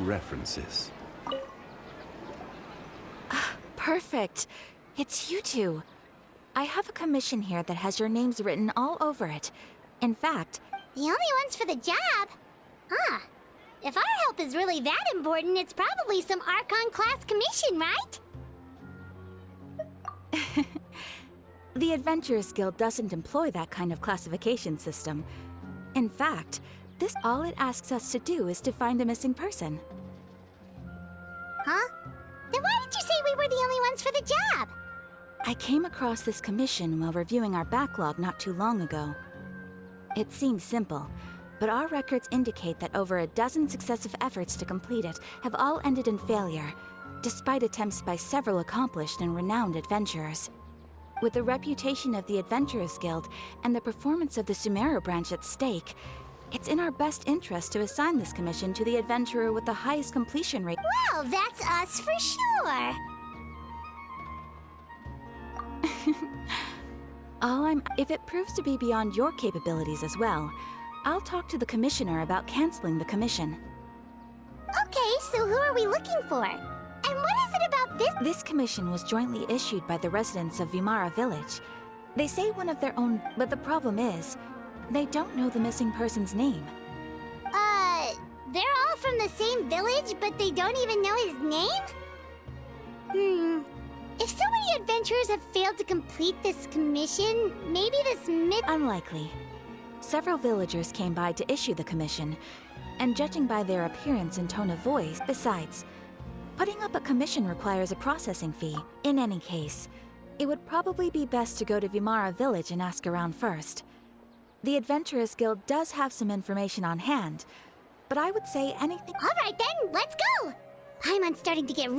references. Perfect. It's you two. I have a commission here that has your names written all over it. In fact... The only ones for the job? Huh. If our help is really that important, it's probably some Archon-class commission, right? The Adventurers Guild doesn't employ that kind of classification system. In fact, all it asks us to do is to find a missing person. Huh? Then why did you say we were the only ones for the job? I came across this commission while reviewing our backlog not too long ago. It seems simple, but our records indicate that over a dozen successive efforts to complete it have all ended in failure, despite attempts by several accomplished and renowned adventurers. With the reputation of the Adventurers Guild and the performance of the Sumeru branch at stake, it's in our best interest to assign this commission to the adventurer with the highest completion rate. Well, that's us for sure! If it proves to be beyond your capabilities as well, I'll talk to the commissioner about canceling the commission. Okay, so who are we looking for? And what is it about this? This commission was jointly issued by the residents of Vimara Village. They say one of their own, but the problem is, they don't know the missing person's name. They're all from the same village, but they don't even know his name? If so many adventurers have failed to complete this commission, maybe this Unlikely. Several villagers came by to issue the commission, and judging by their appearance and tone of voice, besides, putting up a commission requires a processing fee. In any case, it would probably be best to go to Vimara Village and ask around first. The Adventurers Guild does have some information on hand, but I would say anything— All right then, let's go! Paimon's starting to get—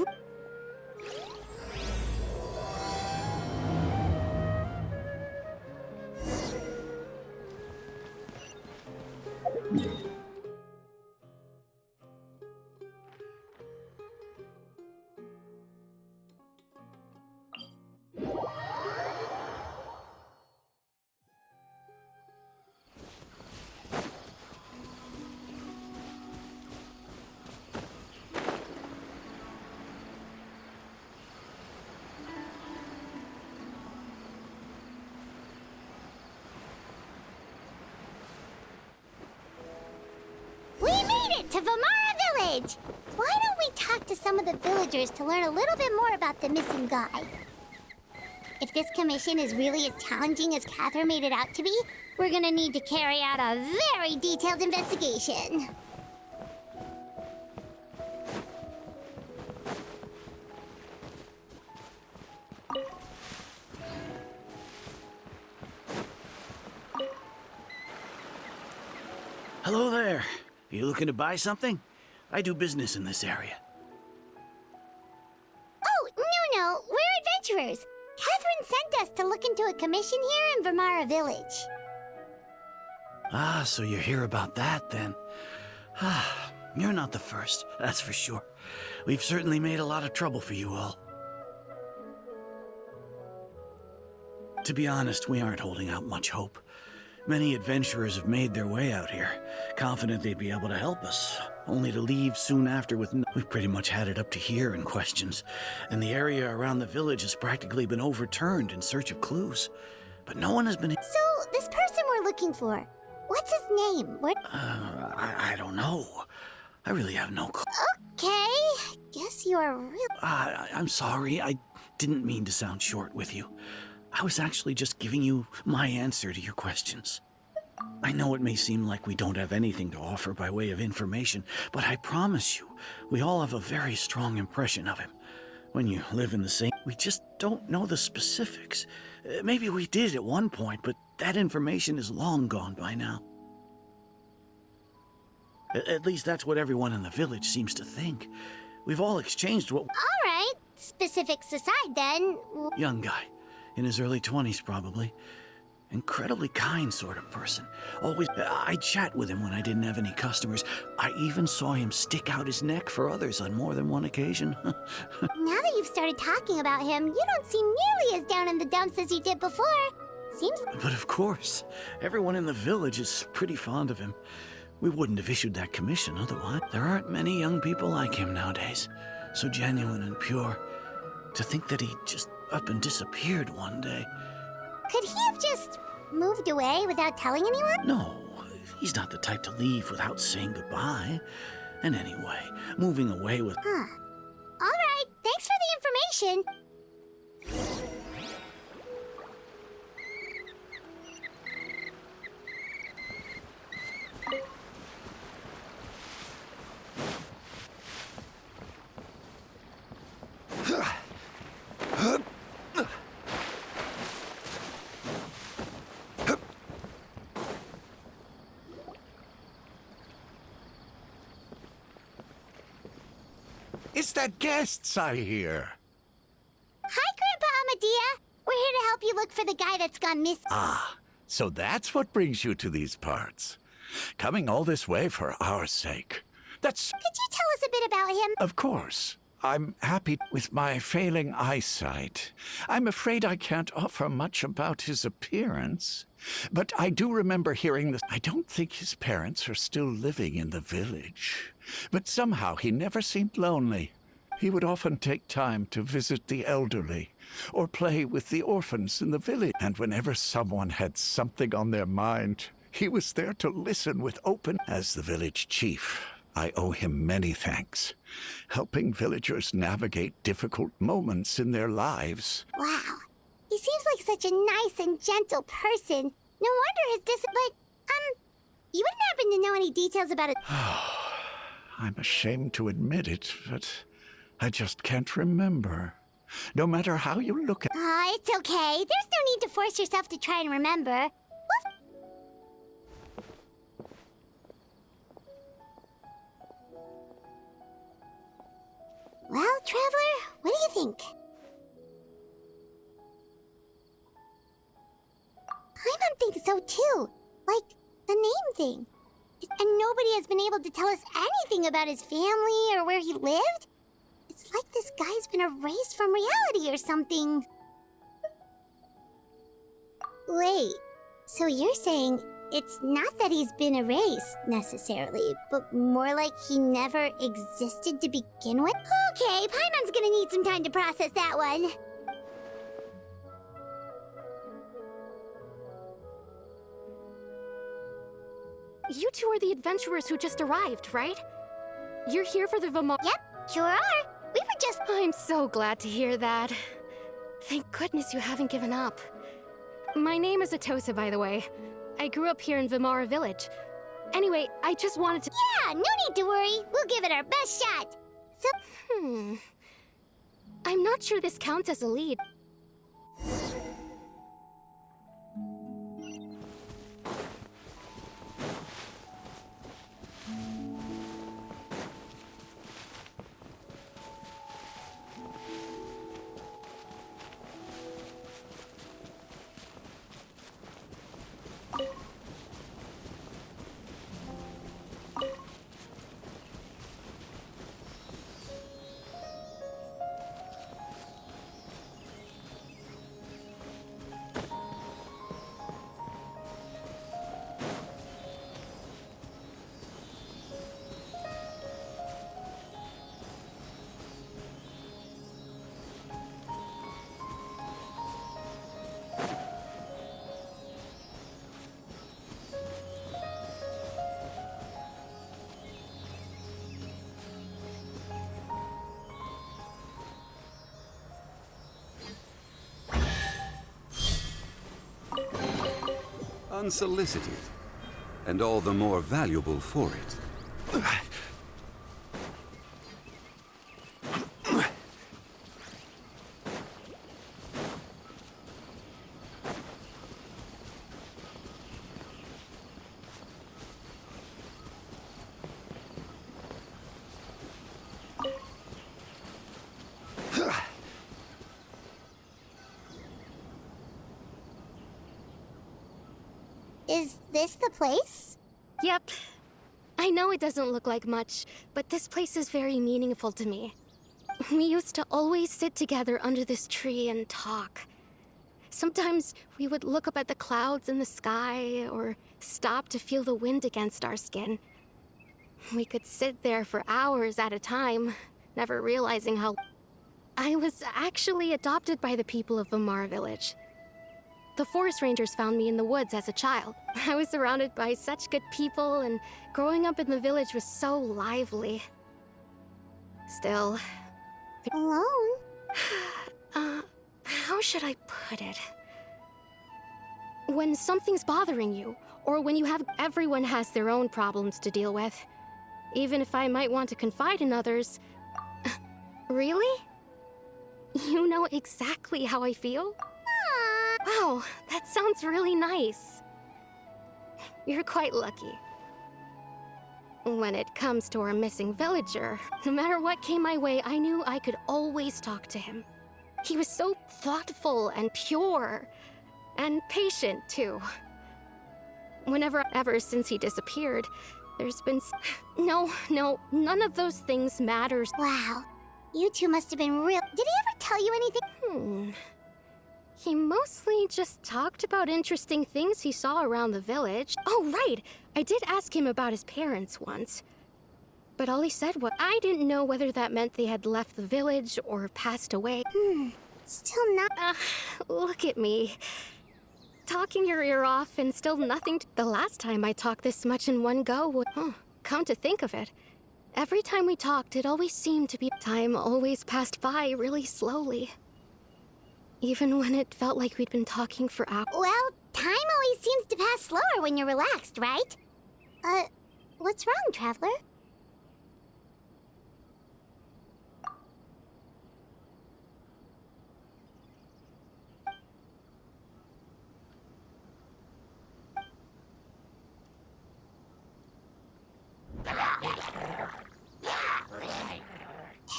to Vimara Village! Why don't we talk to some of the villagers to learn a little bit more about the missing guy? If this commission is really as challenging as Catherine made it out to be, we're gonna need to carry out a very detailed investigation. Hello there. You looking to buy something? I do business in this area. Oh, no, we're adventurers. Catherine sent us to look into a commission here in Vimara Village. Ah, so you're here about that then. Ah, you're not the first, that's for sure. We've certainly made a lot of trouble for you all. To be honest, we aren't holding out much hope. Many adventurers have made their way out here, confident they'd be able to help us, only to leave soon after with We've pretty much had it up to here in questions, and the area around the village has practically been overturned in search of clues. But no one has been— So, this person we're looking for, what's his name? I don't know. I really have no clue. Okay, guess you're real— I'm sorry, I didn't mean to sound short with you. I was actually just giving you my answer to your questions. I know it may seem like we don't have anything to offer by way of information, but I promise you, we all have a very strong impression of him. When you live in the same— we just don't know the specifics. Maybe we did at one point, but that information is long gone by now. At least that's what everyone in the village seems to think. We've all exchanged what— All right, specifics aside then— Young guy. In his early 20s, probably. Incredibly kind sort of person. Always— I'd chat with him when I didn't have any customers. I even saw him stick out his neck for others on more than one occasion. Now that you've started talking about him, you don't seem nearly as down in the dumps as you did before. Seems— But of course, everyone in the village is pretty fond of him. We wouldn't have issued that commission otherwise. There aren't many young people like him nowadays. So genuine and pure. To think that he just up and disappeared one day. Could he have just moved away without telling anyone? No, he's not the type to leave without saying goodbye. And anyway, moving away with... Huh. All right, thanks for the information. It's the guests I hear. Hi, Grandpa Amadea. We're here to help you look for the guy that's gone missing. Ah, so that's what brings you to these parts. Coming all this way for our sake. That's... Could you tell us a bit about him? Of course. I'm happy with my failing eyesight. I'm afraid I can't offer much about his appearance. But I do remember hearing this. I don't think his parents are still living in the village. But somehow he never seemed lonely. He would often take time to visit the elderly or play with the orphans in the village. And whenever someone had something on their mind, he was there to listen with open... As the village chief, I owe him many thanks, helping villagers navigate difficult moments in their lives. Wow. He seems like such a nice and gentle person. No wonder his But, you wouldn't happen to know any details about it? I'm ashamed to admit it, but I just can't remember. No matter how you look at... It's okay. There's no need to force yourself to try and remember. Well, Traveler, what do you think? Paimon thinks so too. Like, the name thing. And nobody has been able to tell us anything about his family or where he lived. It's like this guy's been erased from reality or something. Wait, so you're saying it's not that he's been erased, necessarily, but more like he never existed to begin with? Okay, Paimon's gonna need some time to process that one. You two are the adventurers who just arrived, right? You're here for the Vamar... Yep, sure are. We were just... I'm so glad to hear that. Thank goodness you haven't given up. My name is Atosa, by the way. I grew up here in Vimara Village. Anyway, I just wanted to... Yeah, no need to worry. We'll give it our best shot. So... I'm not sure this counts as a lead. Unsolicited, and all the more valuable for it. Is this the place? Yep. I know it doesn't look like much, but this place is very meaningful to me. We used to always sit together under this tree and talk. Sometimes we would look up at the clouds in the sky, or stop to feel the wind against our skin. We could sit there for hours at a time, never realizing how... I was actually adopted by the people of Vamara Village. The forest rangers found me in the woods as a child. I was surrounded by such good people, and growing up in the village was so lively. Still... Alone? How should I put it? When something's bothering you, or when you have... Everyone has their own problems to deal with. Even if I might want to confide in others... Really? You know exactly how I feel? Wow, that sounds really nice. You're quite lucky. When it comes to our missing villager, no matter what came my way, I knew I could always talk to him. He was so thoughtful and pure, and patient too. Ever since he disappeared, there's been... No, none of those things matters. Wow. You two must have been real. Did he ever tell you anything? He mostly just talked about interesting things he saw around the village. Oh, right! I did ask him about his parents once. But all he said was, I didn't know whether that meant they had left the village or passed away. Still not... Look at me. Talking your ear off and still nothing The last time I talked this much in one go was... come to think of it. Every time we talked, it always seemed to be... Time always passed by really slowly. Even when it felt like we'd been talking for hours. Well, time always seems to pass slower when you're relaxed, right? What's wrong, Traveler?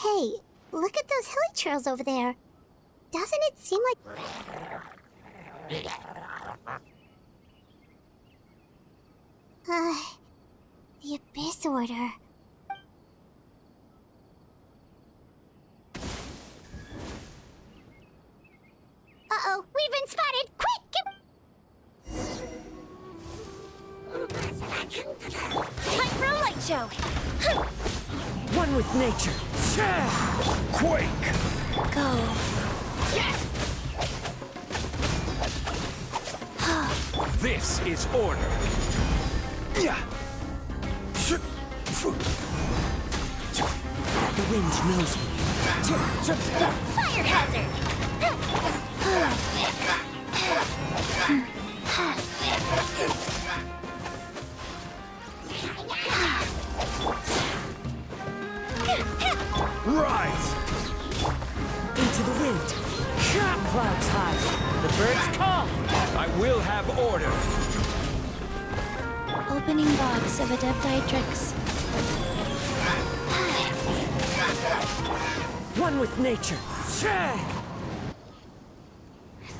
Hey, look at those hilly trails over there. Doesn't it seem like... the Abyss Order. Uh-oh, we've been spotted! Quick! Time for a light show! One with nature. Quake! Go. This is order. The wind knows me. Fire hazard! Rise! Into the wind. Clouds high. The birds call. I will have order. Opening box of Adepti-Trix. One with nature.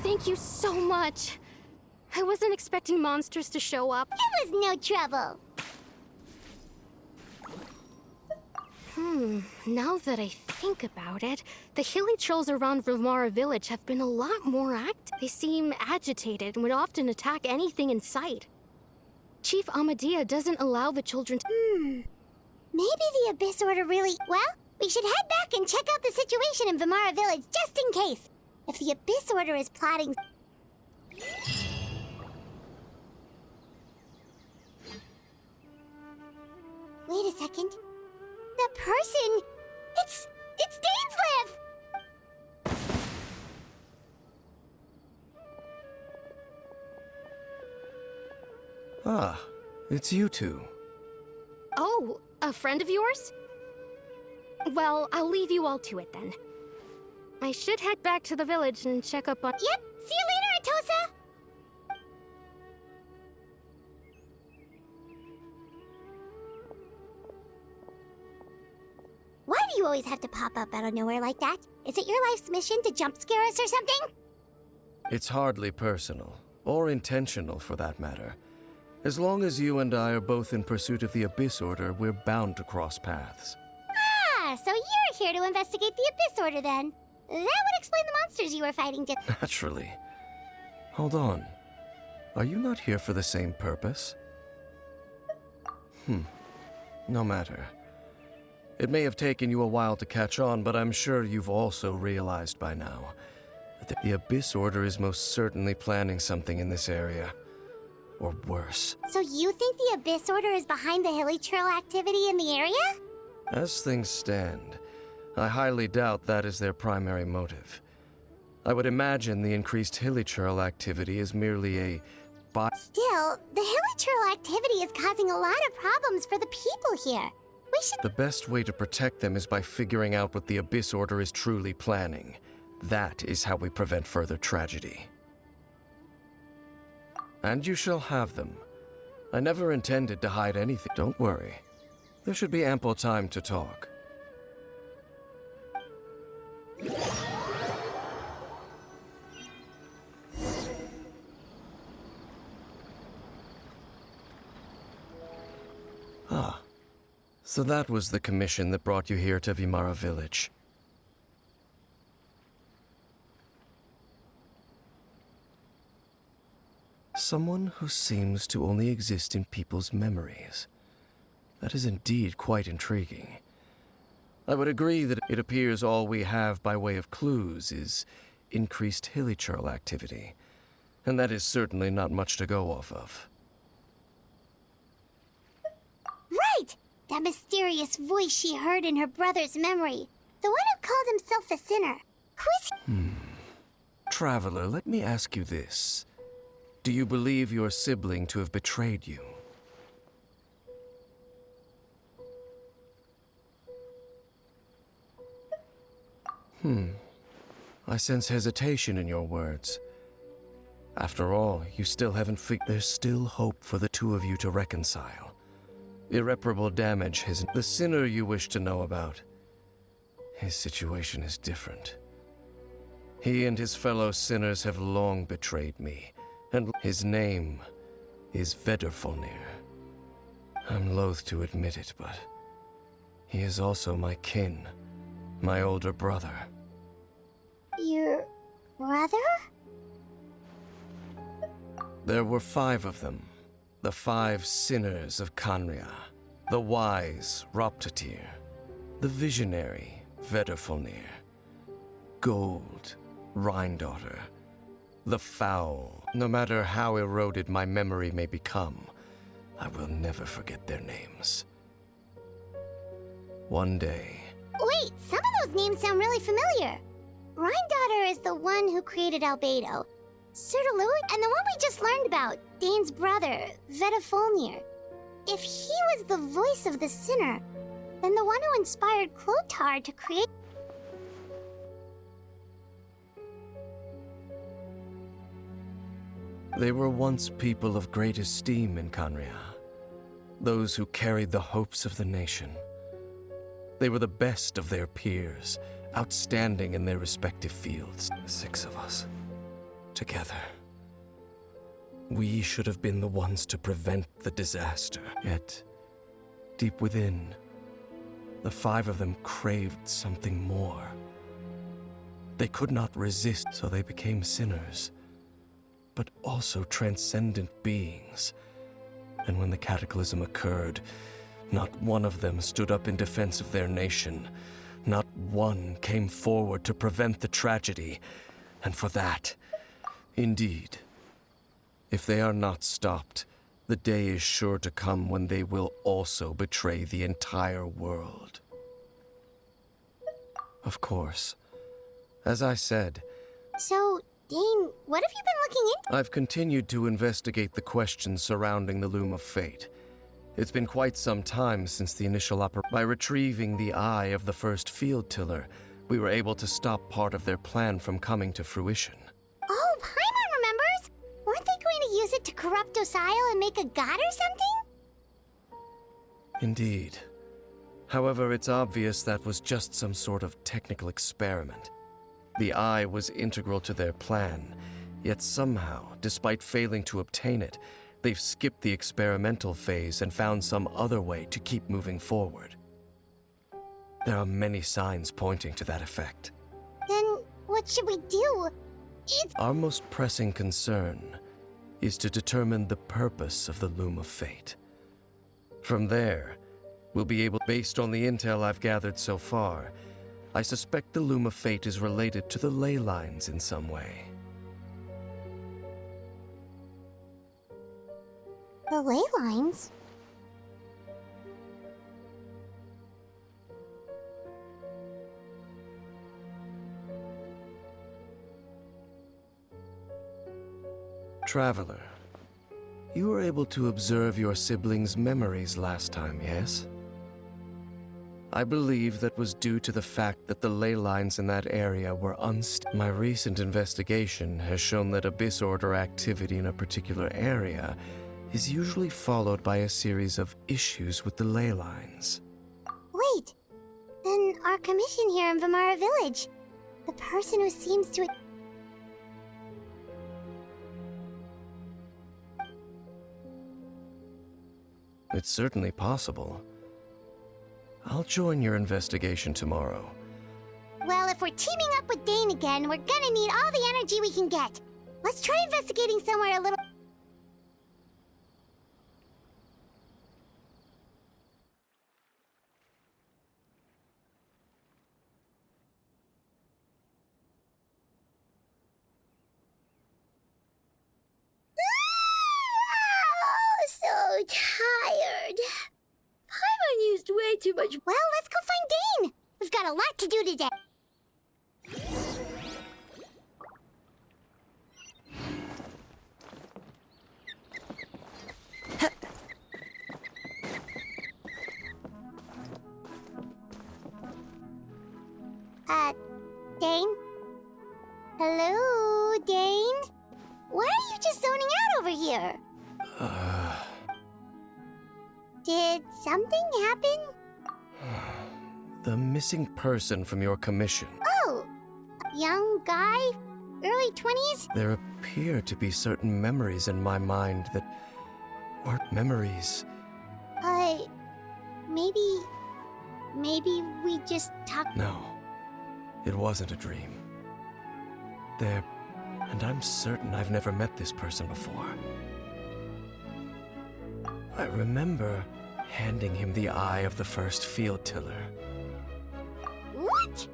Thank you so much. I wasn't expecting monsters to show up. It was no trouble. Now that I think about it, the hilly trolls around Vamara Village have been a lot more active. They seem agitated and would often attack anything in sight. Chief Amadea doesn't allow the children to... Maybe the Abyss Order really... Well, we should head back and check out the situation in Vamara Village just in case. If the Abyss Order is plotting... Wait a second. That person... It's Dainslev! Ah, it's you two. Oh, a friend of yours? Well, I'll leave you all to it then. I should head back to the village and check up on... Yep, see you later, Atosa! Why do you always have to pop up out of nowhere like that? Is it your life's mission to jump scare us or something? It's hardly personal, or intentional for that matter. As long as you and I are both in pursuit of the Abyss Order, we're bound to cross paths. Ah, so you're here to investigate the Abyss Order then. That would explain the monsters you were fighting just... Naturally. Hold on. Are you not here for the same purpose? No matter. It may have taken you a while to catch on, but I'm sure you've also realized by now that the Abyss Order is most certainly planning something in this area. Or worse. So you think the Abyss Order is behind the hilly trail activity in the area? As things stand, I highly doubt that is their primary motive. I would imagine the increased hilly trail activity is merely a Still, the hilly trail activity is causing a lot of problems for the people here. We should... The best way to protect them is by figuring out what the Abyss Order is truly planning. That is how we prevent further tragedy. And you shall have them. I never intended to hide anything. Don't worry. There should be ample time to talk. Ah. So that was the commission that brought you here to Vimara Village. Someone who seems to only exist in people's memories. That is indeed quite intriguing. I would agree that it appears all we have by way of clues is increased hilly trail activity, and that is certainly not much to go off of. Right! That mysterious voice she heard in her brother's memory. The one who called himself a sinner. Who is he? Traveler, let me ask you this. Do you believe your sibling to have betrayed you? I sense hesitation in your words. After all, you still haven't There's still hope for the two of you to reconcile. Irreparable damage has... The sinner you wish to know about. His situation is different. He and his fellow sinners have long betrayed me, and his name is Vedrfolnir. I'm loath to admit it, but he is also my kin, my older brother. Your brother? There were 5 of them, the 5 sinners of Khaenri'ah, the wise Roptatyr, the visionary Vedrfolnir, Gold, Rhine-daughter, the foul. No matter how eroded my memory may become, I will never forget their names. One day... Wait, some of those names sound really familiar. Rhine-daughter is the one who created Albedo. Sertaluid, and the one we just learned about, Dane's brother, Vedrfolnir. If he was the voice of the sinner, then the one who inspired Clothar to create... They were once people of great esteem in Khaenri'ah, those who carried the hopes of the nation. They were the best of their peers, outstanding in their respective fields. 6 of us, together. We should have been the ones to prevent the disaster. Yet, deep within, the 5 of them craved something more. They could not resist, so they became sinners, but also transcendent beings. And when the cataclysm occurred, not one of them stood up in defense of their nation. Not one came forward to prevent the tragedy. And for that, indeed, if they are not stopped, the day is sure to come when they will also betray the entire world. Of course, as I said... So, Dane, what have you been looking into? I've continued to investigate the questions surrounding the Loom of Fate. It's been quite some time since the initial operation. By retrieving the eye of the first field tiller, we were able to stop part of their plan from coming to fruition. Oh, Paimon remembers! Weren't they going to use it to corrupt Osial and make a god or something? Indeed. However, it's obvious that was just some sort of technical experiment. The eye was integral to their plan, yet somehow, despite failing to obtain it, they've skipped the experimental phase and found some other way to keep moving forward. There are many signs pointing to that effect. Then, what should we do? Our most pressing concern is to determine the purpose of the Loom of Fate. From there, We'll be able, based on the intel I've gathered so far, I suspect the Loom of Fate is related to the ley lines in some way. The ley lines? Traveler, you were able to observe your siblings' memories last time, yes? I believe that was due to the fact that the ley lines in that area were unstable. My recent investigation has shown that Abyss Order activity in a particular area is usually followed by a series of issues with the ley lines. Wait, then our commission here in Vamara Village, the person who seems to... It's certainly possible. I'll join your investigation tomorrow. Well, if we're teaming up with Dane again, we're gonna need all the energy we can get. Let's try investigating somewhere a little... So tired. Paimon used way too much. Well, let's go find Dane. We've got a lot to do today. Dane? Hello, Dane? Why are you just zoning out over here? Did something happen? The missing person from your commission. Oh, young guy? Early 20s? There appear to be certain memories in my mind that aren't memories. Maybe we just talked... No, it wasn't a dream. And I'm certain I've never met this person before. I remember handing him the eye of the first field tiller. What?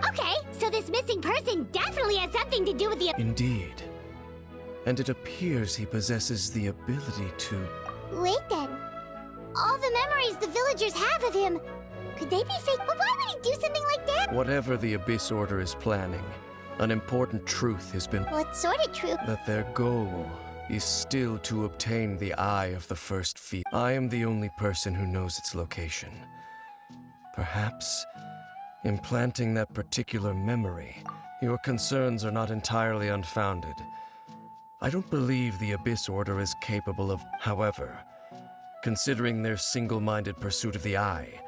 Okay, so this missing person definitely has something to do with the... Indeed. And it appears he possesses the ability to... Wait then. All the memories the villagers have of him, could they be fake? But why would he do something like that? Whatever the Abyss Order is planning, an important truth has been... What sort of truth? That their goal is still to obtain the eye of the first field. I am the only person who knows its location. Perhaps, implanting that particular memory, your concerns are not entirely unfounded. I don't believe the Abyss Order is capable of... However, considering their single-minded pursuit of the eye,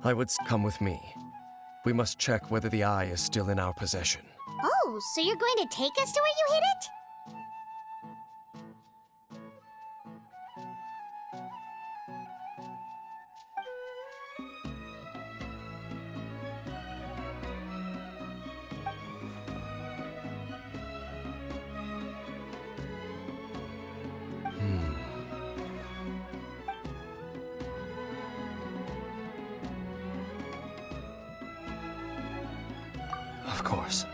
I would come with me. We must check whether the eye is still in our possession. Oh, so you're going to take us to where you hid it? Of course.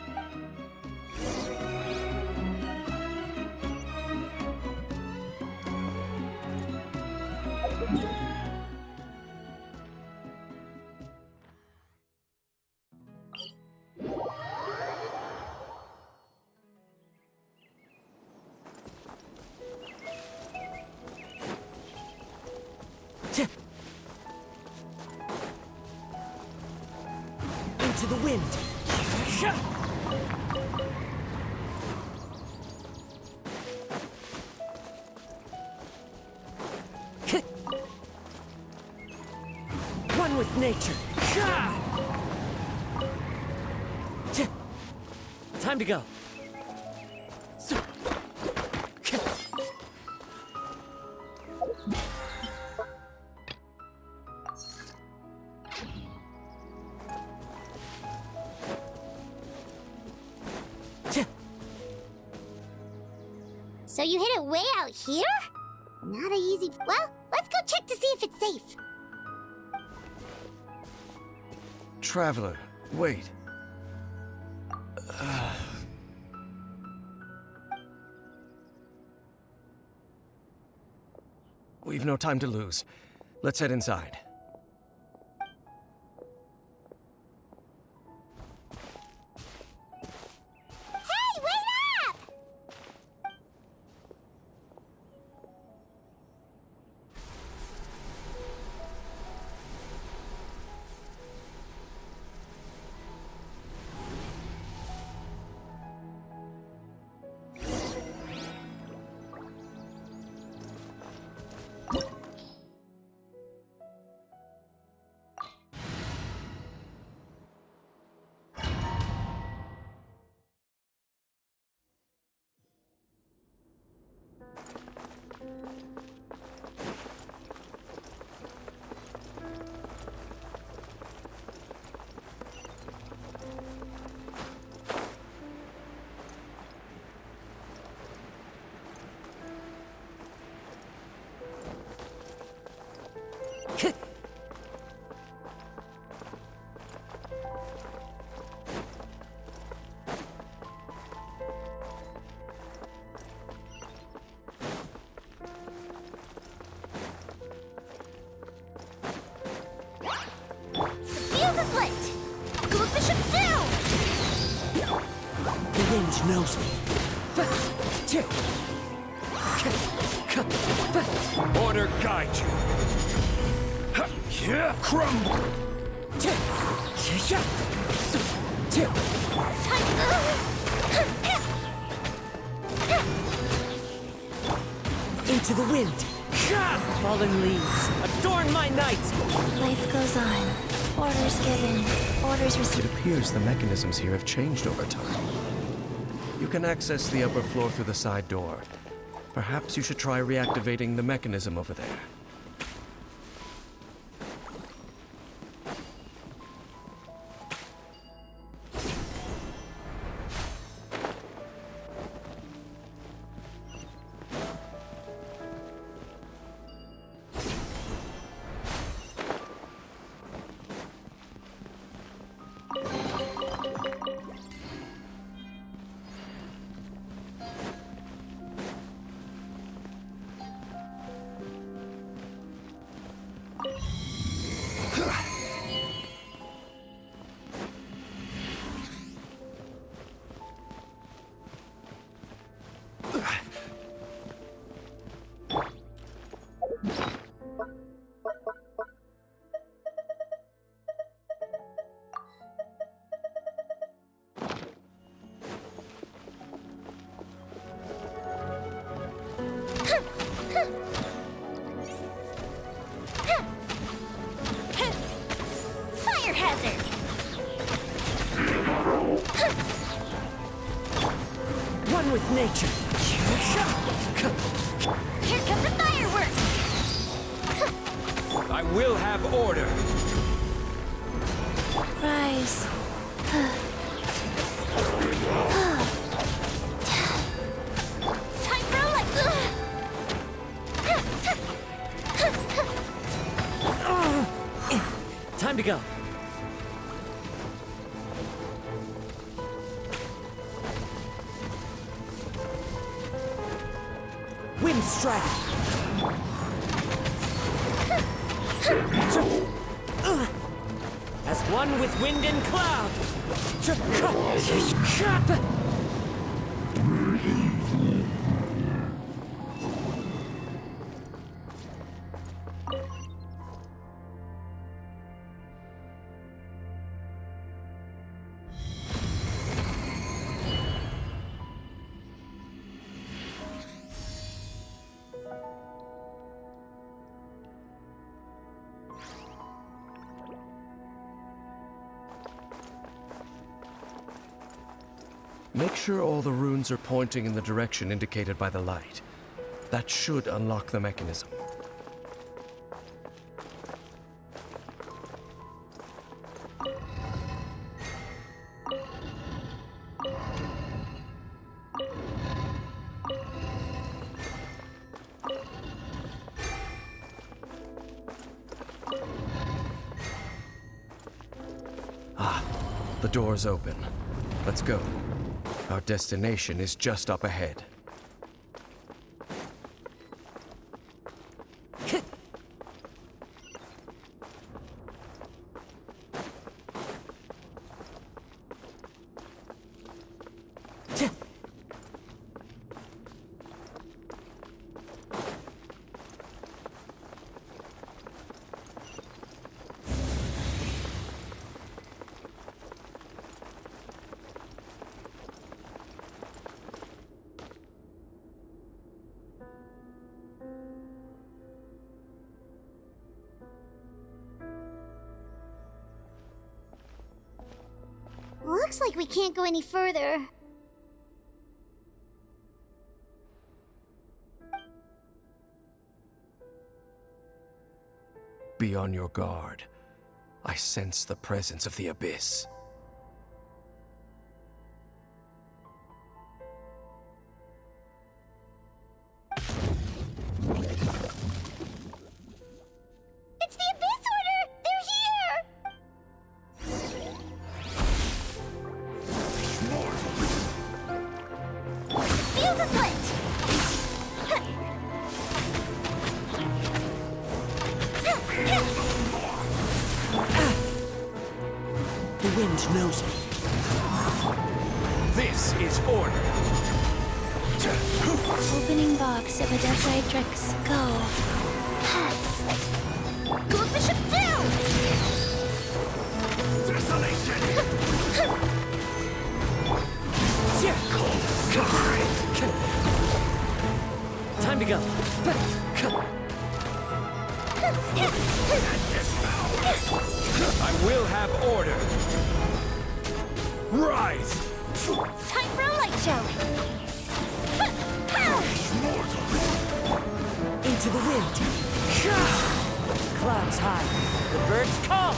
Into the wind. One with nature. Time to go. So you hid it way out here? Not a easy... Well, let's go check to see if it's safe. Traveler, wait. We've no time to lose. Let's head inside. Hey, wait up! Fuse is lit! Glue Bishop down! The wind knows me. Order guide you. Crumble. Into the wind. Fallen leaves, adorn my night. Life goes on. Orders given. Orders It received. appears the mechanisms here have changed over time. You can access the upper floor through the side door. Perhaps you should try reactivating the mechanism over there. Fire hazard! One with nature. Here come the fireworks! I will have order. Rise. Time for a light! Time to go. Wind strike. As one with wind and cloud. Make sure all the runes are pointing in the direction indicated by the light. That should unlock the mechanism. The door's open. Let's go. Our destination is just up ahead. Looks like we can't go any further. Be on your guard. I sense the presence of the Abyss. It's the Abyss Order! They're here! Fuse is lit! The wind knows me. This is order. Opening box of a Deathritrix. Go. Go Bishop down! Time to go. I will have order. Rise! Time for a light show! Into the wind. Clouds high. The birds call.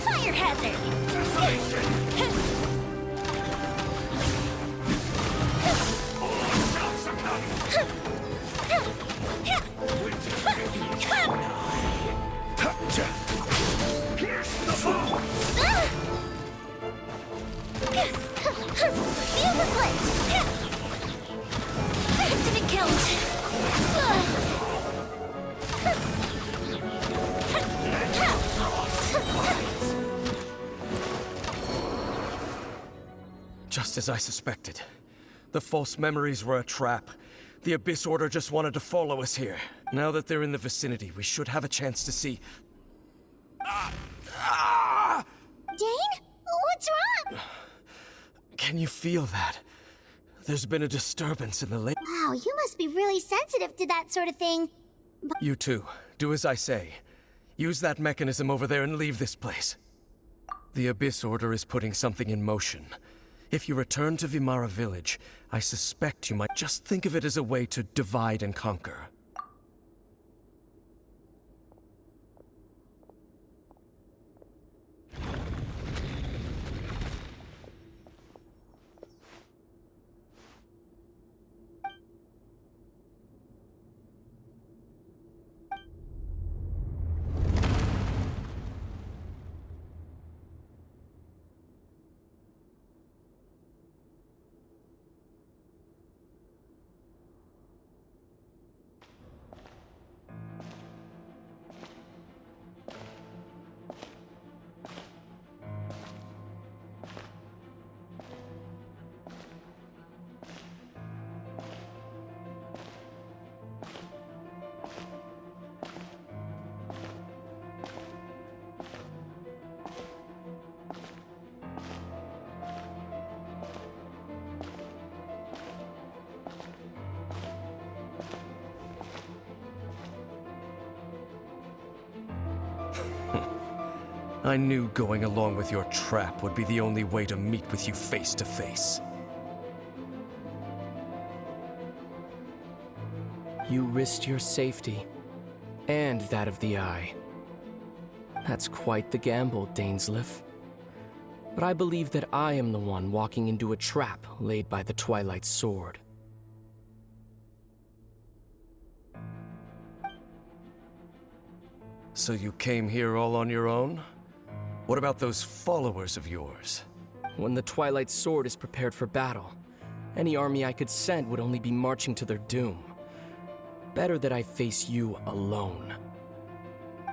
Fire hazard! Fuse is lit! Didn't kill it. Just as I suspected. The false memories were a trap. The Abyss Order just wanted to follow us here. Now that they're in the vicinity, we should have a chance to see... Dane? What's wrong? Can you feel that? There's been a disturbance in the lake. Wow, you must be really sensitive to that sort of thing. You too. Do as I say. Use that mechanism over there and leave this place. The Abyss Order is putting something in motion. If you return to Vimara Village, I suspect you might just think of it as a way to divide and conquer. I knew going along with your trap would be the only way to meet with you face to face. You risked your safety, and that of the Eye. That's quite the gamble, Dainsleif. But I believe that I am the one walking into a trap laid by the Twilight Sword. So you came here all on your own? What about those followers of yours? When the Twilight Sword is prepared for battle, any army I could send would only be marching to their doom. Better that I face you alone.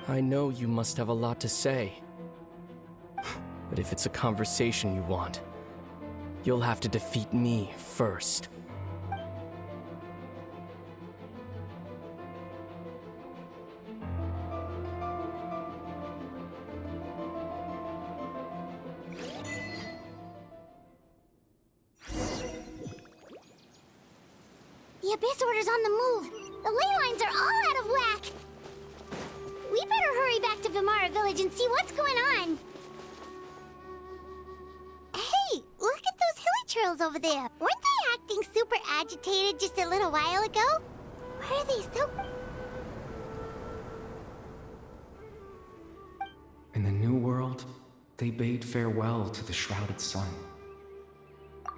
I know you must have a lot to say. But if it's a conversation you want, you'll have to defeat me first. The Abyss Order's on the move. The ley lines are all out of whack. We better hurry back to Vimara Village and see what's going on. Hey, look at those hilly churls over there. Weren't they acting super agitated just a little while ago? Why are they so... In the New World, they bade farewell to the shrouded sun.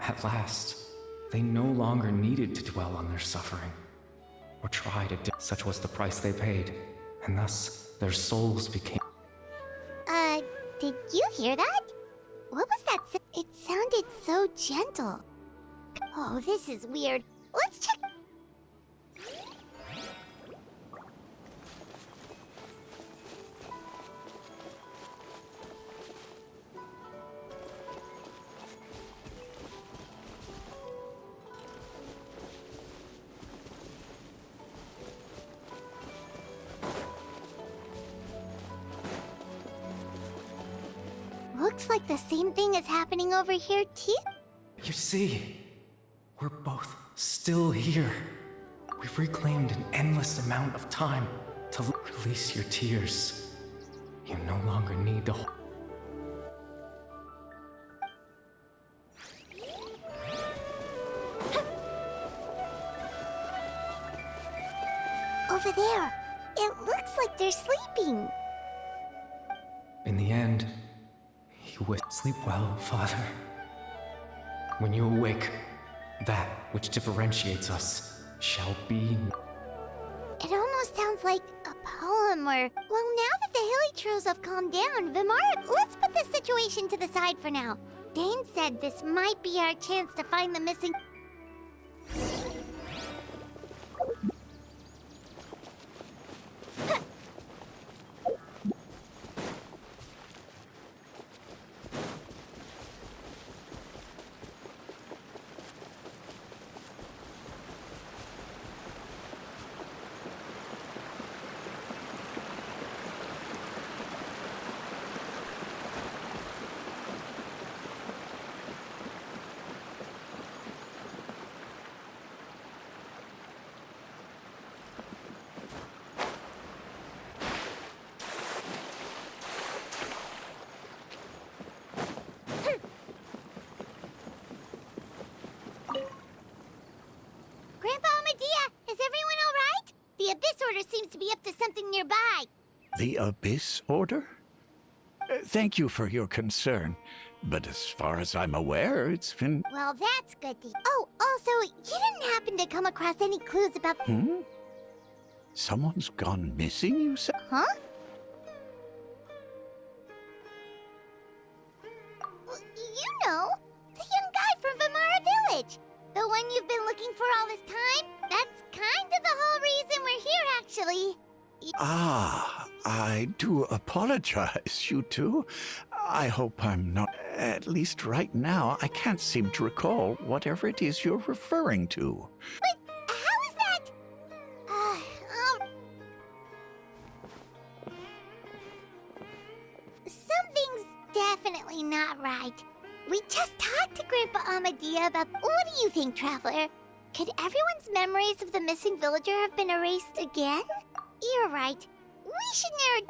At last, they no longer needed to dwell on their suffering, or try to such was the price they paid, and thus their souls became... Did you hear that? What was that? It sounded so gentle. Oh, this is weird. Let's check... Looks like the same thing is happening over here, too. You see, we're both still here. We've reclaimed an endless amount of time to release your tears. You no longer need to hold... Over there. It looks like they're sleeping. In the end, you will sleep well, Father. When you awake, that which differentiates us shall be... It almost sounds like a poem or... Well, now that the hilly trolls have calmed down, Vimara, let's put this situation to the side for now. Dane said this might be our chance to find the missing... Grandpa Medea, is everyone all right? The Abyss Order seems to be up to something nearby. The Abyss Order? Thank you for your concern, but as far as I'm aware, it's been... Well, that's good to... Oh, also, you didn't happen to come across any clues about... Someone's gone missing, you said? Huh? Well, you know, the young guy from Vimara Village. The one you've been looking for all this time. That's kind of the whole reason we're here, actually. Ah, I do apologize, you two. I hope I'm not... At least right now, I can't seem to recall whatever it is you're referring to. But how is that? Something's definitely not right. We just talked to Grandpa Amadea about... What do you think, Traveler? Could everyone's memories of the missing villager have been erased again? You're right. We should narrow...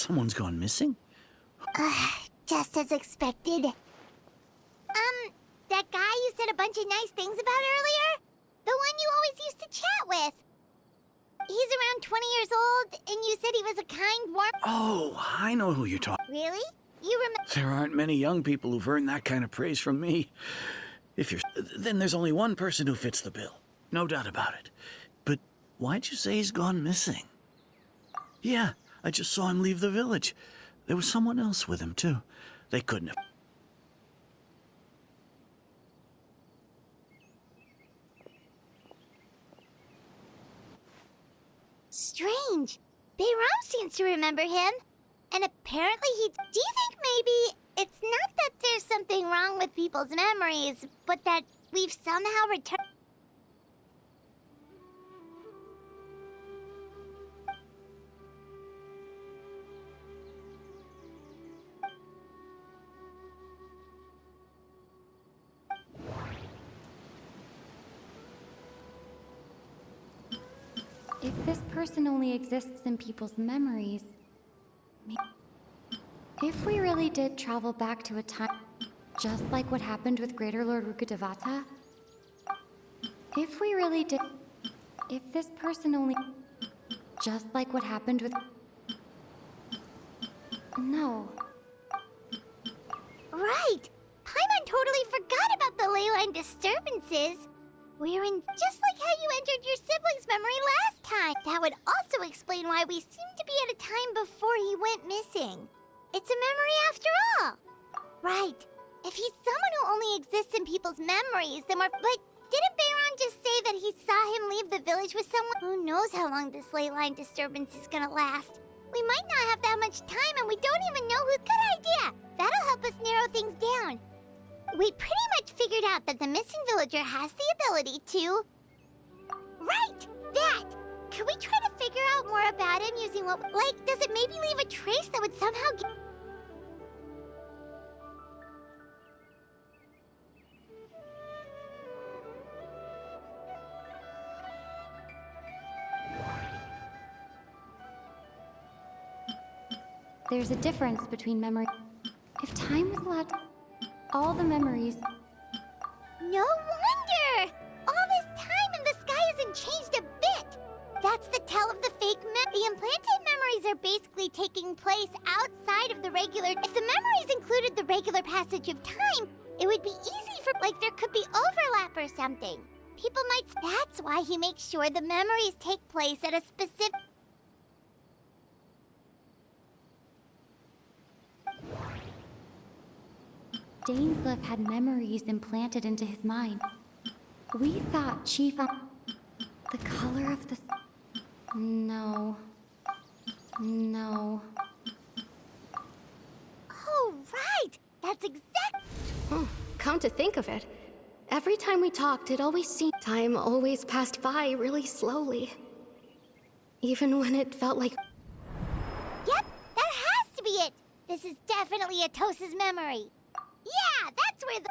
Someone's gone missing? Just as expected. That guy you said a bunch of nice things about earlier? The one you always used to chat with. He's around 20 years old, and you said he was a kind, warm... Oh, I know who you're talking. Really? You remember... There aren't many young people who've earned that kind of praise from me. If you're... Then there's only one person who fits the bill. No doubt about it. But why'd you say he's gone missing? Yeah, I just saw him leave the village. There was someone else with him, too. They couldn't have... Strange. Bayram seems to remember him. And apparently he... Do you think maybe it's not that there's something wrong with people's memories, but that we've somehow returned... If this person only exists in people's memories... If we really did travel back to a time... just like what happened with Greater Lord Rukkhadevata... If we really did... If this person only... just like what happened with... No. Right! Paimon totally forgot about the ley line disturbances. We're in just like how you entered your sibling's memory last time. That would also explain why we seem to be at a time before he went missing. It's a memory after all. Right. If he's someone who only exists in people's memories, then we're... But didn't Bayron just say that he saw him leave the village with someone? Who knows how long this ley line disturbance is gonna last? We might not have that much time, and we don't even know who's... Good idea! That'll help us narrow things down. We pretty much figured out that the missing villager has the ability to... Right! That! Can we try to figure out more about him using what... Like, does it maybe leave a trace that would somehow get... There's a difference between memory... If time was allowed to... All the memories... No wonder! All this time and the sky hasn't changed a bit! That's the tell of the fake The implanted memories are basically taking place outside of the regular... If the memories included the regular passage of time, it would be easy for... Like, there could be overlap or something. People might... That's why he makes sure the memories take place at a specific... Dainsleif had memories implanted into his mind. We thought Chief... The color of the... No. No. Oh, right! That's exact... Come to think of it, every time we talked, it always seemed... Time always passed by really slowly. Even when it felt like... Yep, that has to be it! This is definitely Atos's memory. Yeah, that's where the...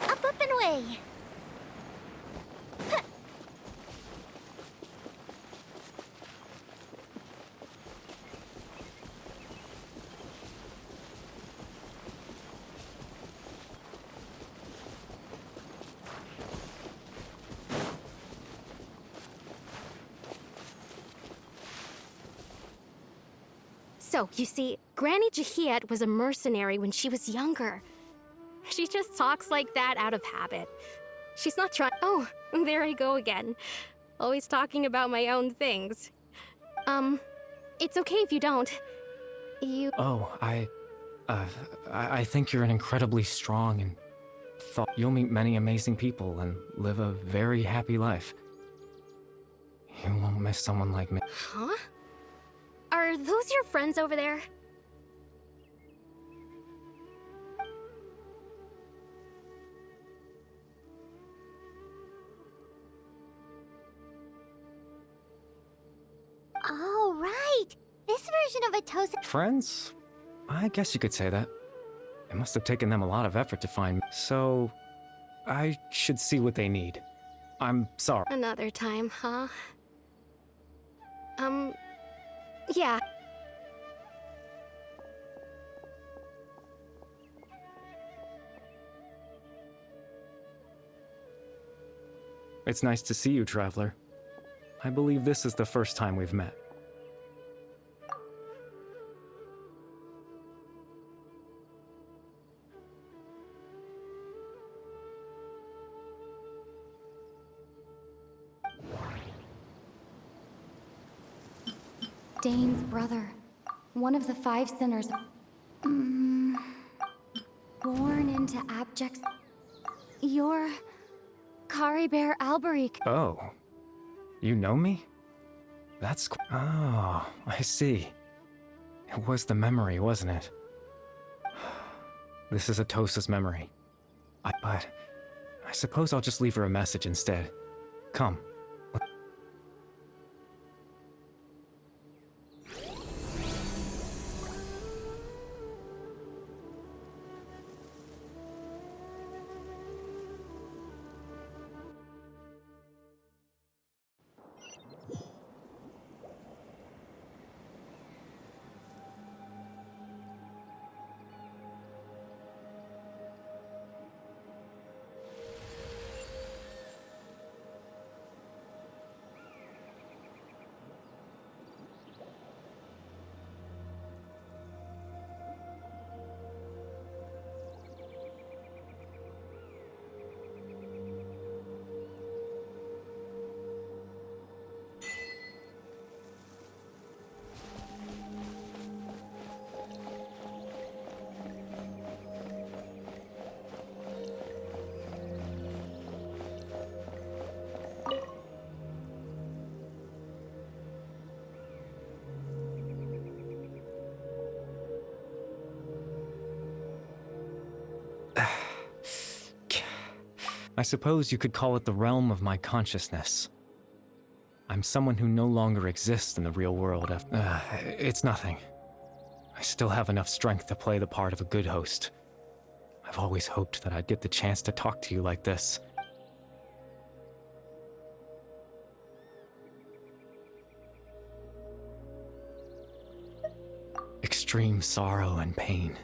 Up and away. So, you see, Granny Jahiat was a mercenary when she was younger. She just talks like that out of habit. She's not trying... Oh, there I go again. Always talking about my own things. It's okay if you don't. You... Oh, I think you're an incredibly strong and you'll meet many amazing people and live a very happy life. You won't miss someone like me. Huh? Are those your friends over there? Oh, right! This version of Atos... Friends? I guess you could say that. It must have taken them a lot of effort to find me. So, I should see what they need. I'm sorry. Another time, huh? Yeah. It's nice to see you, Traveler. I believe this is the first time we've met. Dane's brother. One of the 5 sinners. Born into abject... You're... Caribert Alberic. Oh. You know me? That's... Oh, I see. It was the memory, wasn't it? This is Atosa's memory. But... I suppose I'll just leave her a message instead. Come. I suppose you could call it the realm of my consciousness. I'm someone who no longer exists in the real world. It's nothing. I still have enough strength to play the part of a good host. I've always hoped that I'd get the chance to talk to you like this. Extreme sorrow and pain.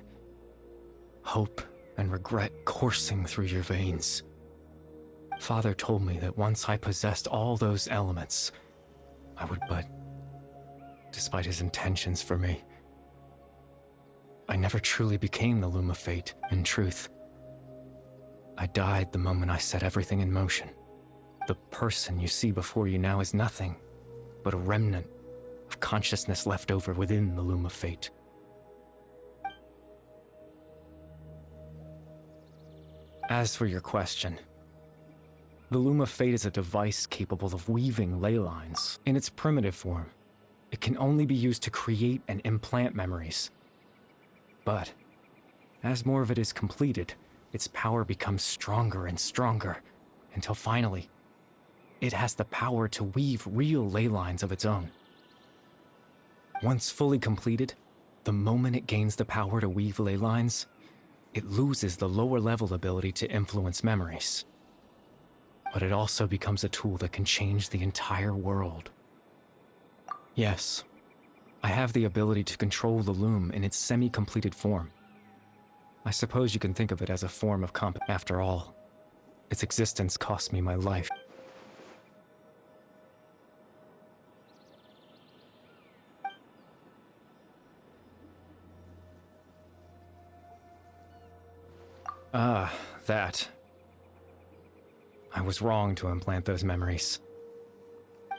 Hope and regret coursing through your veins. Father told me that once I possessed all those elements, I would, but despite his intentions for me, I never truly became the Loom of Fate. In truth, I died the moment I set everything in motion. The person you see before you now is nothing but a remnant of consciousness left over within the Loom of Fate. As for your question, the Loom of Fate is a device capable of weaving ley lines. In its primitive form, it can only be used to create and implant memories. But, as more of it is completed, its power becomes stronger and stronger, until finally, it has the power to weave real ley lines of its own. Once fully completed, the moment it gains the power to weave ley lines, it loses the lower-level ability to influence memories. But it also becomes a tool that can change the entire world. Yes, I have the ability to control the loom in its semi-completed form. I suppose you can think of it as a form of comp. After all, its existence cost me my life. That. I was wrong to implant those memories.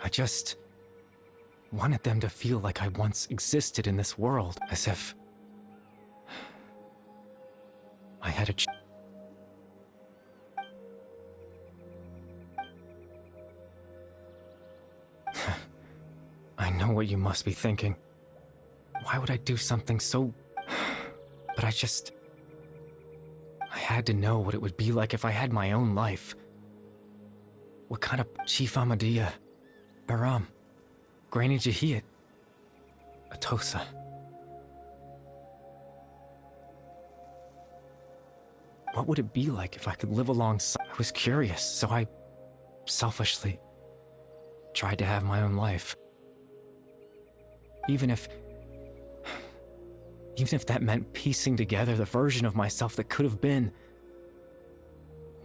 I just wanted them to feel like I once existed in this world, as if I had a I know what you must be thinking. Why would I do something so... But I had to know what it would be like if I had my own life. What kind of Chief Amadia, Baram, Granny Jahiyat, Atosa. What would it be like if I could live alongside? I was curious, so I selfishly tried to have my own life. Even if that meant piecing together the version of myself that could have been,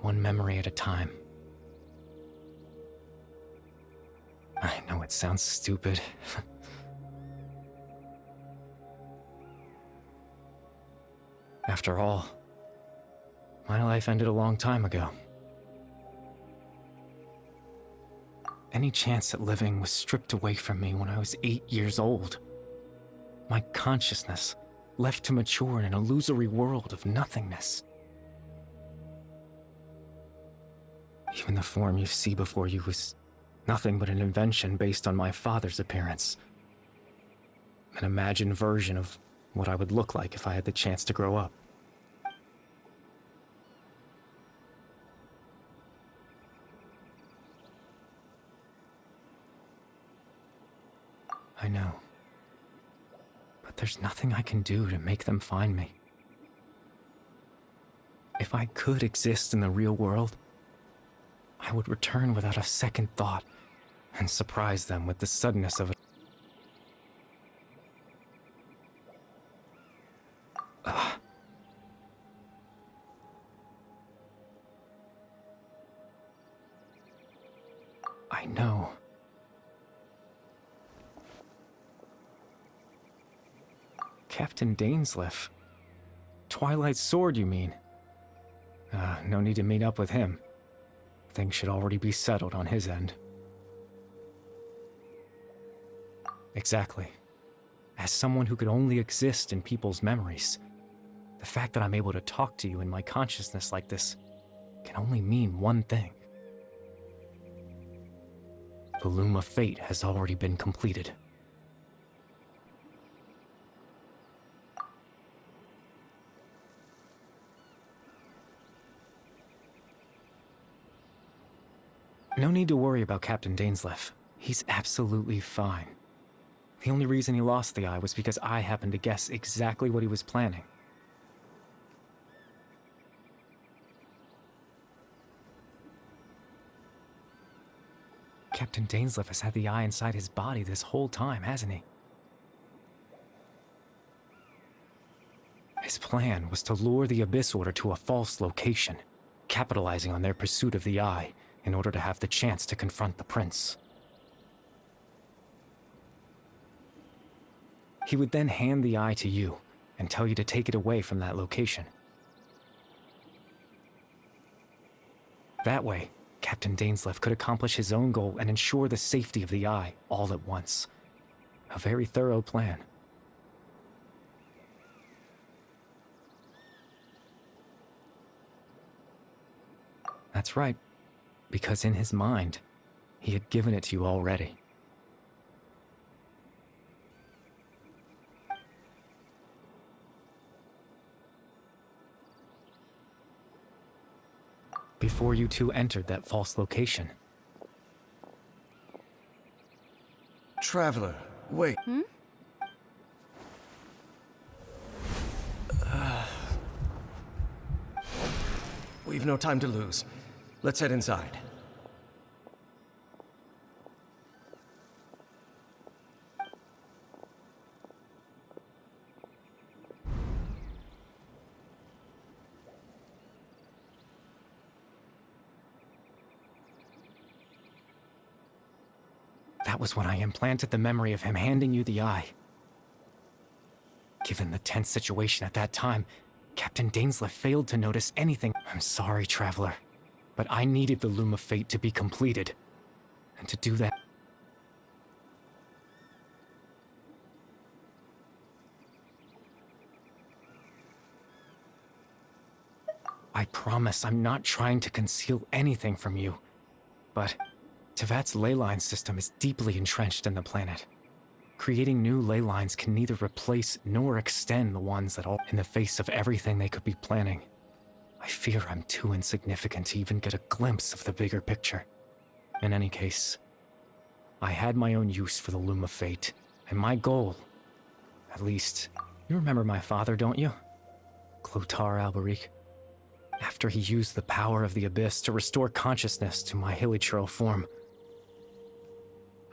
one memory at a time. I know it sounds stupid. After all, my life ended a long time ago. Any chance at living was stripped away from me when I was 8 years old. My consciousness left to mature in an illusory world of nothingness. Even the form you see before you was nothing but an invention based on my father's appearance. An imagined version of what I would look like if I had the chance to grow up. I know. But there's nothing I can do to make them find me. If I could exist in the real world, I would return without a second thought and surprise them with the suddenness of it. I know. Captain Dainsleif. Twilight Sword, you mean? No need to meet up with him. Things should already be settled on his end. Exactly. As someone who could only exist in people's memories, the fact that I'm able to talk to you in my consciousness like this can only mean one thing. The Loom of Fate has already been completed. No need to worry about Captain Dainsleif. He's absolutely fine. The only reason he lost the eye was because I happened to guess exactly what he was planning. Captain Dainsleif has had the eye inside his body this whole time, hasn't he? His plan was to lure the Abyss Order to a false location, capitalizing on their pursuit of the eye in order to have the chance to confront the prince. He would then hand the eye to you and tell you to take it away from that location. That way, Captain Dainsleif could accomplish his own goal and ensure the safety of the eye all at once. A very thorough plan. That's right, because in his mind, he had given it to you already. Before you two entered that false location. Traveler, wait. We've no time to lose. Let's head inside. That was when I implanted the memory of him handing you the eye. Given the tense situation at that time, Captain Dainsleif failed to notice anything. I'm sorry, Traveler, but I needed the Loom of Fate to be completed. And to do that... I promise I'm not trying to conceal anything from you, but Tevat's ley line system is deeply entrenched in the planet. Creating new ley lines can neither replace nor extend the ones that are in the face of everything they could be planning. I fear I'm too insignificant to even get a glimpse of the bigger picture. In any case, I had my own use for the Loom of Fate, and my goal, at least, you remember my father, don't you? Clotar Alberic. After he used the power of the Abyss to restore consciousness to my hilichurl form,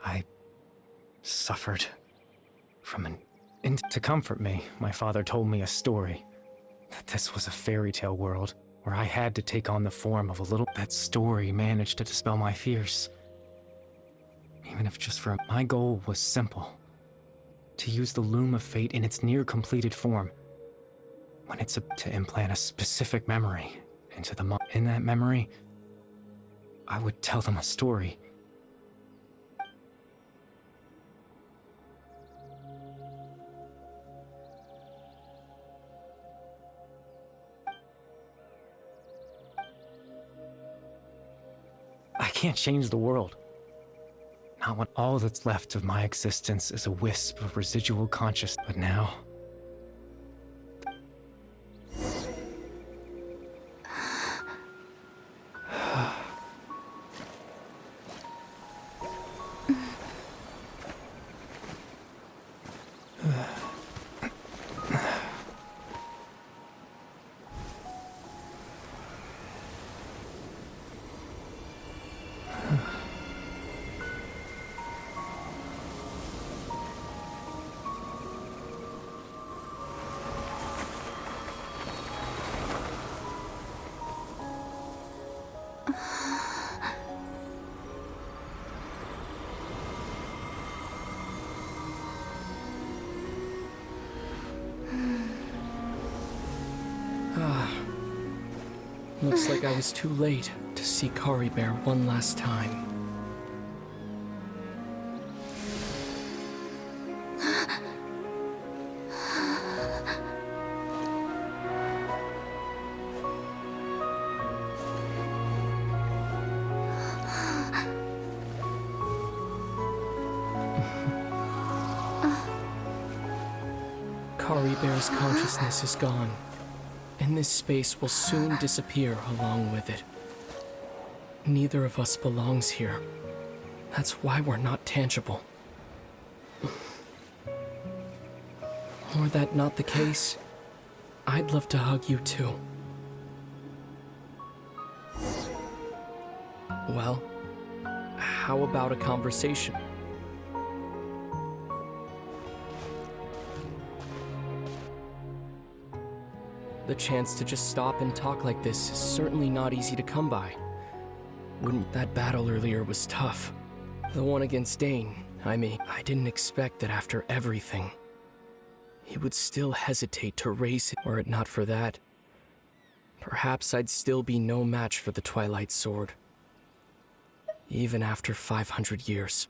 I suffered from an... And to comfort me, my father told me a story. That this was a fairy tale world, where I had to take on the form of a little... That story managed to dispel my fears. Even if just for... My goal was simple. To use the Loom of Fate in its near-completed form. When it's to implant a specific memory into the... In that memory, I would tell them a story. I can't change the world. Not when all that's left of my existence is a wisp of residual consciousness. But now... Looks like I was too late to see Kari Bear one last time. Kari Bear's consciousness is gone, and this space will soon disappear along with it. Neither of us belongs here. That's why we're not tangible. Were that not the case, I'd love to hug you too. Well, how about a conversation? The chance to just stop and talk like this is certainly not easy to come by. That battle earlier was tough. The one against Dane, I didn't expect that after everything, he would still hesitate to raise it. Were it not for that, perhaps I'd still be no match for the Twilight Sword. Even after 500 years.